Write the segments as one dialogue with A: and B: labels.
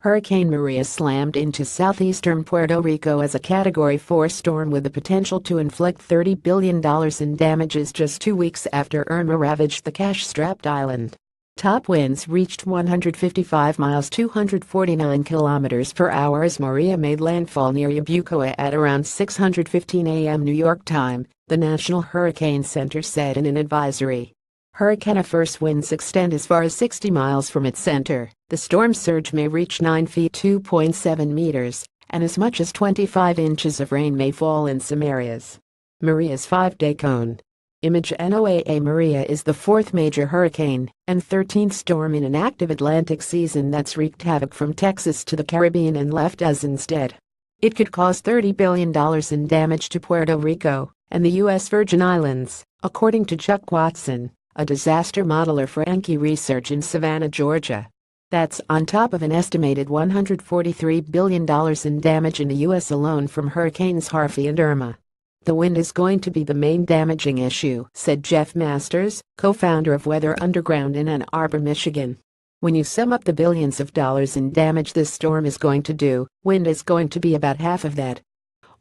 A: Hurricane Maria slammed into southeastern Puerto Rico as a Category 4 storm with the potential to inflict $30 billion in damages just 2 weeks after Irma ravaged the cash-strapped island. Top winds reached 155 miles (249 kilometers per hour) as Maria made landfall near Yabucoa at around 6:15 a.m. New York time, the National Hurricane Center said in an advisory. Hurricane-force winds extend as far as 60 miles from its center. The storm surge may reach 9 feet (2.7 meters), and as much as 25 inches of rain may fall in some areas. Maria's 5-day cone. Image NOAA. Maria is the fourth major hurricane and 13th storm in an active Atlantic season that's wreaked havoc from Texas to the Caribbean and left dozens dead. It could cause $30 billion in damage to Puerto Rico and the U.S. Virgin Islands, according to Chuck Watson, a disaster modeler for Enki Research in Savannah, Georgia. That's on top of an estimated $143 billion in damage in the U.S. alone from Hurricanes Harvey and Irma. The wind is going to be the main damaging issue, said Jeff Masters, co-founder of Weather Underground in Ann Arbor, Michigan. When you sum up the billions of dollars in damage this storm is going to do, wind is going to be about half of that.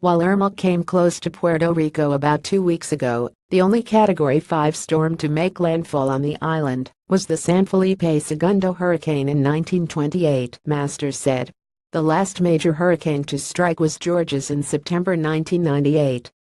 A: While Irma came close to Puerto Rico about 2 weeks ago, the only Category 5 storm to make landfall on the island was the San Felipe Segundo hurricane in 1928, Masters said. The last major hurricane to strike was Georgia's in September 1998.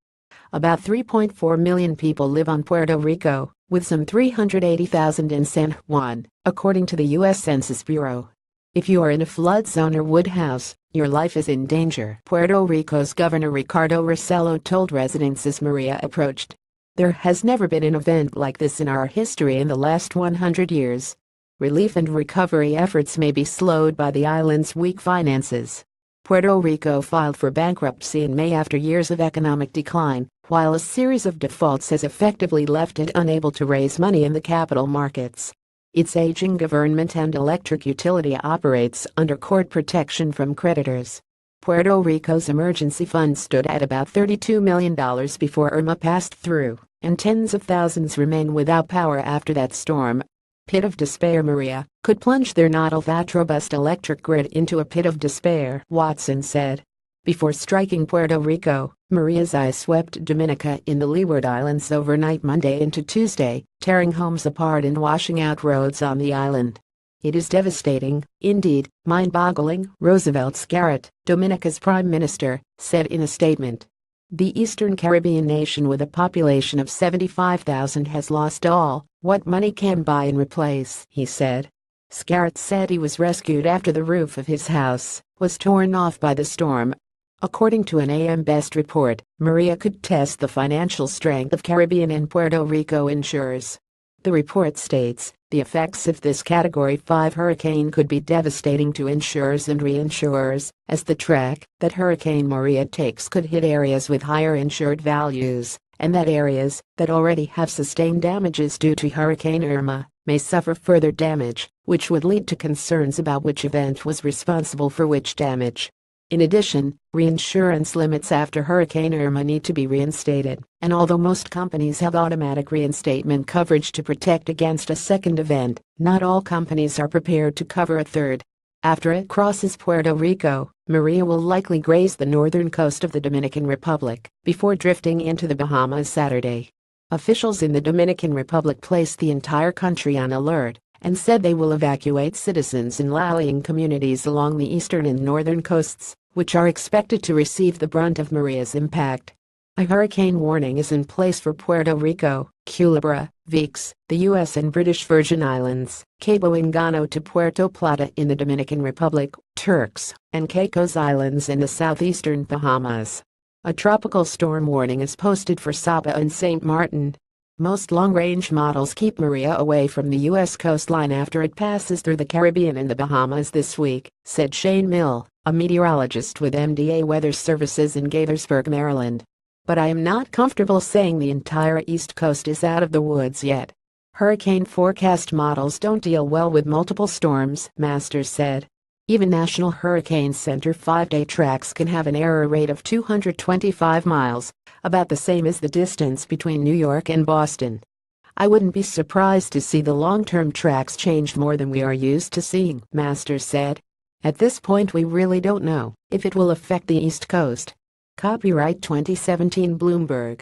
A: About 3.4 million people live on Puerto Rico, with some 380,000 in San Juan, according to the U.S. Census Bureau. If you are in a flood zone or wood house, your life is in danger, Puerto Rico's Governor Ricardo Rossello told residents as Maria approached. There has never been an event like this in our history in the last 100 years. Relief and recovery efforts may be slowed by the island's weak finances. Puerto Rico filed for bankruptcy in May after years of economic decline, while a series of defaults has effectively left it unable to raise money in the capital markets. Its aging government and electric utility operates under court protection from creditors. Puerto Rico's emergency fund stood at about $32 million before Irma passed through, and tens of thousands remain without power after that storm. Pit of despair. Maria could plunge their not all that robust electric grid into a pit of despair, Watson said. Before striking Puerto Rico, Maria's eye swept Dominica in the Leeward Islands overnight Monday into Tuesday, tearing homes apart and washing out roads on the island. It is devastating, indeed, mind-boggling, Roosevelt Scarrett, Dominica's prime minister, said in a statement. The Eastern Caribbean nation with a population of 75,000 has lost all what money can buy and replace, he said. Scarrett said he was rescued after the roof of his house was torn off by the storm. According to an AM Best report, Maria could test the financial strength of Caribbean and Puerto Rico insurers. The report states, the effects of this Category 5 hurricane could be devastating to insurers and reinsurers, as the track that Hurricane Maria takes could hit areas with higher insured values, and that areas that already have sustained damages due to Hurricane Irma may suffer further damage, which would lead to concerns about which event was responsible for which damage. In addition, reinsurance limits after Hurricane Irma need to be reinstated, and although most companies have automatic reinstatement coverage to protect against a second event, not all companies are prepared to cover a third. After it crosses Puerto Rico, Maria will likely graze the northern coast of the Dominican Republic before drifting into the Bahamas Saturday. Officials in the Dominican Republic placed the entire country on alert and said they will evacuate citizens in low-lying communities along the eastern and northern coasts, which are expected to receive the brunt of Maria's impact. A hurricane warning is in place for Puerto Rico, Culebra, Vix, the U.S. and British Virgin Islands, Cabo Engano to Puerto Plata in the Dominican Republic, Turks and Caicos Islands in the southeastern Bahamas. A tropical storm warning is posted for Saba and St. Martin. Most long-range models keep Maria away from the U.S. coastline after it passes through the Caribbean and the Bahamas this week, said Shane Mill, a meteorologist with MDA Weather Services in Gaithersburg, Maryland. But I am not comfortable saying the entire East Coast is out of the woods yet. Hurricane forecast models don't deal well with multiple storms, Masters said. Even National Hurricane Center 5-day tracks can have an error rate of 225 miles, about the same as the distance between New York and Boston. I wouldn't be surprised to see the long-term tracks change more than we are used to seeing, Masters said. At this point we really don't know if it will affect the East Coast. Copyright 2017 Bloomberg.